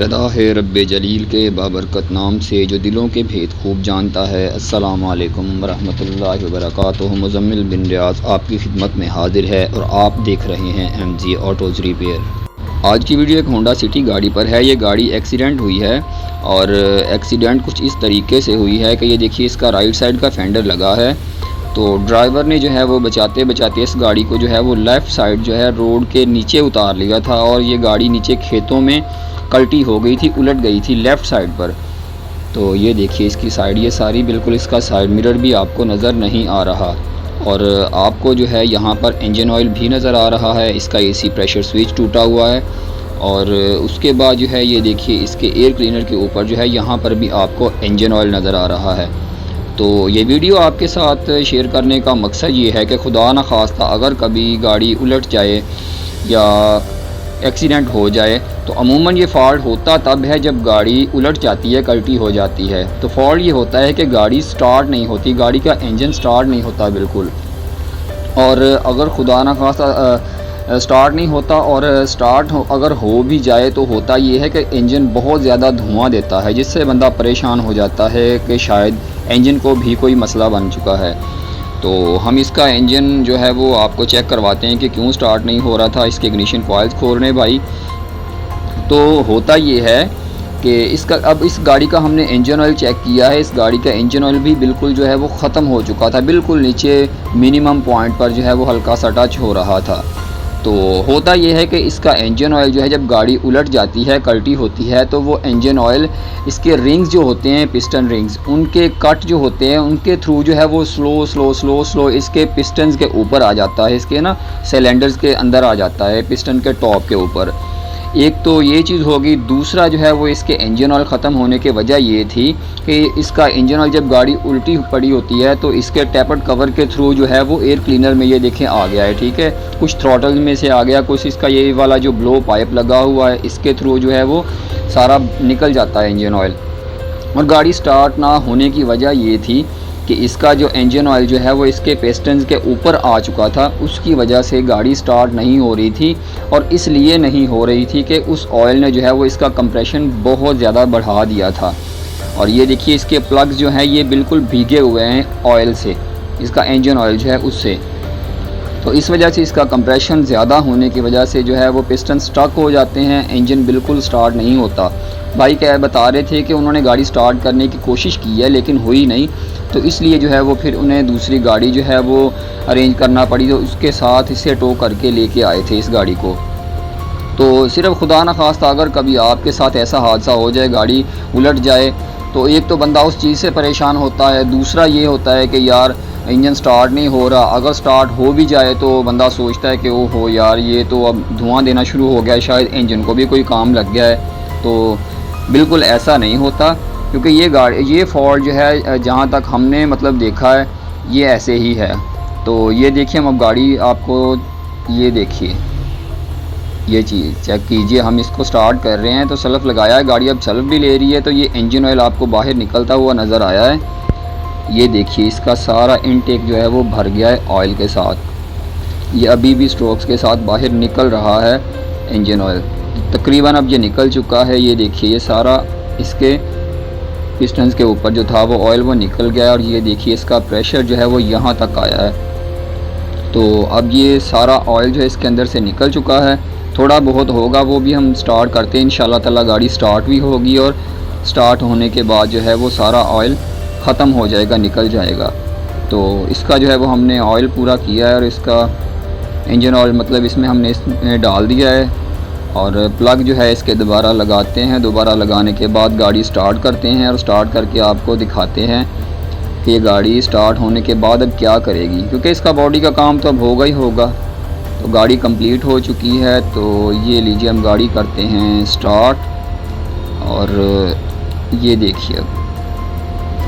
इब्तिदा है रब्बे जलील के बाबरकत नाम से जो दिलों के भेद खूब जानता है। अस्सलामु अलैकुम वरहमतुल्लाहि वबरकातुहू। मुज़म्मिल बिन रियाज़ आपकी खिदमत में हाजिर है और आप देख रहे हैं MG ऑटोज़ रिपेयर। आज की वीडियो एक होंडा सिटी गाड़ी पर है। ये गाड़ी एक्सीडेंट हुई है और एक्सीडेंट कुछ इस तरीके से हुई है कि ये देखिए, इसका राइट साइड का फेंडर लगा है। तो ड्राइवर ने जो है वो बचाते बचाते इस गाड़ी को जो है वो लेफ़्ट साइड जो है रोड के नीचे उतार लिया था और ये गाड़ी नीचे खेतों में कल्टी हो गई थी, उलट गई थी लेफ़्ट साइड पर। तो ये देखिए इसकी साइड, ये सारी बिल्कुल, इसका साइड मिरर भी आपको नज़र नहीं आ रहा और आपको जो है यहाँ पर इंजन ऑयल भी नज़र आ रहा है। इसका AC प्रेशर स्विच टूटा हुआ है और उसके बाद जो है ये देखिए इसके एयर क्लीनर के ऊपर जो है यहाँ पर भी आपको इंजन ऑयल नज़र आ रहा है। तो ये वीडियो आपके साथ शेयर करने का मकसद ये है कि खुदा न खास्ता अगर कभी गाड़ी उलट जाए या एक्सीडेंट हो जाए तो अमूमन ये फ़ॉल्ट होता तब है जब गाड़ी उलट जाती है, कल्टी हो जाती है। तो फ़ॉल्ट ये होता है कि गाड़ी स्टार्ट नहीं होती, गाड़ी का इंजन स्टार्ट नहीं होता बिल्कुल। और अगर खुदा न खास्ता स्टार्ट नहीं होता और स्टार्ट अगर हो भी जाए तो होता ये है कि इंजन बहुत ज़्यादा धुआं देता है, जिससे बंदा परेशान हो जाता है कि शायद इंजन को भी कोई मसला बन चुका है। तो हम इसका इंजन जो है वो आपको चेक करवाते हैं कि क्यों स्टार्ट नहीं हो रहा था। इसके इग्निशन कॉइल्स खोलने भाई। तो होता ये है कि इसका, अब इस गाड़ी का हमने इंजन ऑयल चेक किया है। इस गाड़ी का इंजन ऑयल भी बिल्कुल जो है वो ख़त्म हो चुका था, बिल्कुल नीचे मिनिमम पॉइंट पर जो है वो हल्का सा टच हो रहा था। तो होता यह है कि इसका इंजन ऑयल जो है जब गाड़ी उलट जाती है, कल्टी होती है, तो वो इंजन ऑयल, इसके रिंग्स जो होते हैं, पिस्टन रिंग्स, उनके कट जो होते हैं उनके थ्रू जो है वो स्लो इसके पिस्टन्स के ऊपर आ जाता है, इसके ना सिलेंडर्स के अंदर आ जाता है, पिस्टन के टॉप के ऊपर। एक तो ये चीज़ होगी। दूसरा जो है वो इसके इंजन ऑयल ख़त्म होने की वजह ये थी कि इसका इंजन ऑयल जब गाड़ी उल्टी पड़ी होती है तो इसके टैपर्ड कवर के थ्रू जो है वो एयर क्लीनर में ये देखें आ गया है, ठीक है। कुछ थ्रॉटल में से आ गया, कुछ इसका ये वाला जो ब्लो पाइप लगा हुआ है इसके थ्रू जो है वो सारा निकल जाता है इंजन ऑयल। और गाड़ी स्टार्ट ना होने की वजह ये थी कि इसका जो इंजन ऑयल जो है वो इसके पिस्टन्स के ऊपर आ चुका था, उसकी वजह से गाड़ी स्टार्ट नहीं हो रही थी। और इसलिए नहीं हो रही थी कि उस ऑयल ने जो है वो इसका कंप्रेशन बहुत ज़्यादा बढ़ा दिया था। और ये देखिए इसके प्लग्स जो हैं ये बिल्कुल भीगे हुए हैं ऑयल से, इसका इंजन ऑयल जो है उससे। तो इस वजह से इसका कंप्रेशन ज़्यादा होने की वजह से जो है वो पिस्टन स्टक हो जाते हैं, इंजन बिल्कुल स्टार्ट नहीं होता। भाई क्या बता रहे थे कि उन्होंने गाड़ी स्टार्ट करने की कोशिश की है लेकिन हुई नहीं, तो इसलिए जो है वो फिर उन्हें दूसरी गाड़ी जो है वो अरेंज करना पड़ी, तो उसके साथ इसे टो करके लेके आए थे इस गाड़ी को। तो सिर्फ खुदा न खास्ता अगर कभी आपके साथ ऐसा हादसा हो जाए, गाड़ी उलट जाए, तो एक तो बंदा उस चीज़ से परेशान होता है, दूसरा ये होता है कि यार इंजन स्टार्ट नहीं हो रहा। अगर स्टार्ट हो भी जाए तो बंदा सोचता है कि ओ हो यार, ये तो अब धुआं देना शुरू हो गया है, शायद इंजन को भी कोई काम लग गया है। तो बिल्कुल ऐसा नहीं होता, क्योंकि ये फॉल्ट जो है जहाँ तक हमने मतलब देखा है ये ऐसे ही है। तो ये देखिए, हम अब गाड़ी आपको, ये देखिए ये चीज़ चेक कीजिए। हम इसको स्टार्ट कर रहे हैं तो सेल्फ लगाया है, गाड़ी अब सेल्फ भी ले रही है, तो ये इंजन ऑयल आपको बाहर निकलता हुआ नज़र आया है। ये देखिए इसका सारा इनटेक जो है वो भर गया है ऑयल के साथ। ये अभी भी स्ट्रोक्स के साथ बाहर निकल रहा है इंजन ऑयल, तकरीबन अब ये निकल चुका है। ये देखिए ये सारा इसके पिस्टन्स के ऊपर जो था वो ऑयल वो निकल गया है और ये देखिए इसका प्रेशर जो है वो यहाँ तक आया है। तो अब ये सारा ऑयल जो है इसके अंदर से निकल चुका है। थोड़ा बहुत होगा वो भी हम स्टार्ट करते हैं, इंशाल्लाह ताला गाड़ी स्टार्ट भी होगी और स्टार्ट होने के बाद जो है वो सारा ऑयल ख़त्म हो जाएगा, निकल जाएगा। तो इसका जो है वो हमने ऑयल पूरा किया है और इसका इंजन ऑयल मतलब इसमें हमने इसमें डाल दिया है और प्लग जो है इसके दोबारा लगाते हैं। दोबारा लगाने के बाद गाड़ी स्टार्ट करते हैं और स्टार्ट करके आपको दिखाते हैं कि ये गाड़ी स्टार्ट होने के बाद अब क्या करेगी, क्योंकि इसका बॉडी का काम तो अब होगा ही होगा। तो गाड़ी कंप्लीट हो चुकी है। तो ये लीजिए हम गाड़ी करते हैं स्टार्ट और ये देखिए अब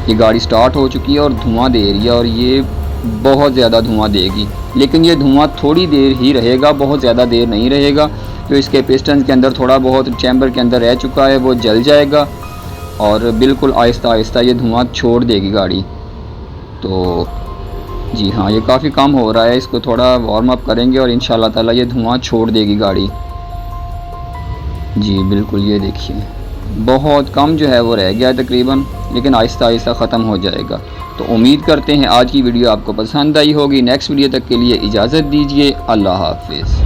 ये गाड़ी स्टार्ट हो चुकी है और धुआं दे रही है और ये बहुत ज़्यादा धुआं देगी, लेकिन ये धुआं थोड़ी देर ही रहेगा, बहुत ज़्यादा देर नहीं रहेगा। जो इसके पिस्टन के अंदर थोड़ा बहुत चैम्बर के अंदर रह चुका है वो जल जाएगा और बिल्कुल आहिस्ता आहिस्ता ये धुआं छोड़ देगी गाड़ी। तो जी हाँ, ये काफ़ी कम हो रहा है, इसको थोड़ा वार्म अप करेंगे और इंशाल्लाह ताला ये धुआं छोड़ देगी गाड़ी। जी बिल्कुल, ये देखिए। बहुत कम जो है वो रह गया है तकरीबन, लेकिन आहिस्ता आहिस्ता ख़त्म हो जाएगा। तो उम्मीद करते हैं आज की वीडियो आपको पसंद आई होगी। नेक्स्ट वीडियो तक के लिए इजाज़त दीजिए। अल्लाह हाफ़िज़।